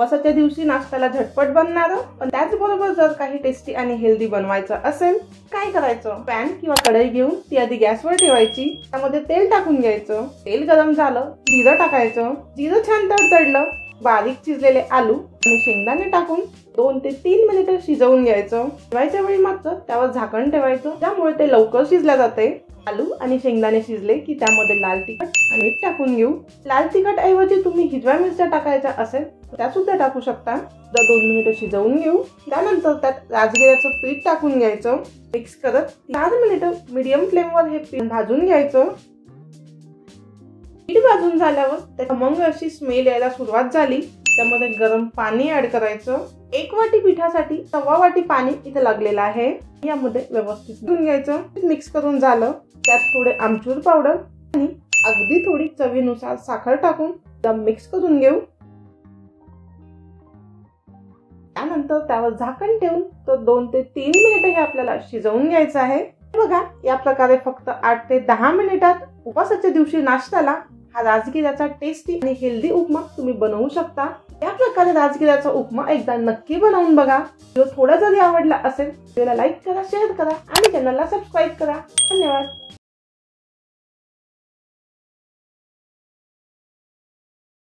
उपवासाच्या दिवशी नाश्त्याला झटपट बनणारं पण त्याचबरोबर जर काही टेस्टी आणि हेल्दी बनवायचं असेल काय करायचं, पॅन किंवा कढई घेऊन ती आधी गॅसवर ठेवायची, त्यामध्ये तेल टाकून घ्यायचं, तेल गरम झालं जिरं टाकायचं, जिरं छान तडतडलं बारीक चिरलेले आलू आणि शेंगदाणे टाकून 2 ते 3 मिनिटं शिजवून घ्यायचं। ठेवायच्या वेळी मात्र त्यावर झाकण ठेवायचं, त्यामुळे ते लवकर शिजले जाते। आलू आणि शेंगदाणे शिजले की त्यामध्ये लाल तिखट आणि मीठ टाकून घेऊ। लाल तिखट ऐवजी तुम्ही हिरव्या मिरच्या टाकायच्या असेल तर त्या सुद्धा टाकू शकता। 2 मिनिटं शिजवून घेऊ, त्यानंतर त्यात राजगिऱ्याचं पीठ टाकून घ्यायचं, मिक्स करत 4 मिनिटं मीडियम फ्लेमवर हे पीठ भाजून घ्यायचं। पीठ भाजून झाल्यावर त्याला मग अशी स्मेल यायला सुरुवात झाली, त्यामध्ये गरम पाणी ऍड करायचं। 1 वाटी पिठासाठी 1.25 वाटी पाणी इथे लागलेलं आहे, यामध्ये व्यवस्थित धुवून घ्यायचं। मिक्स करून झालं त्यात थोडे आमचूर पावडर आणि अगदी थोडी चवीनुसार साखर टाकून मिक्स करून घेऊ। त्यानंतर त्यावर झाकण ठेवून 2 ते 3 मिनिटं हे आपल्याला शिजवून घ्यायचं आहे। बघा या प्रकारे फक्त 8 ते 10 मिनिटात उपवासाच्या दिवशी नाश्त्याला हा राजगिऱ्याचा टेस्टी आणि हेल्दी उपमा तुम्ही बनवू शकता। या प्रकारे राजगिऱ्याचा उपमा एकदा नक्की बनवून बघा। व्हिडिओ थोडा जरी आवडला असेल व्हिडिओला लाईक करा, शेअर करा आणि चॅनलला सबस्क्राईब करा। धन्यवाद।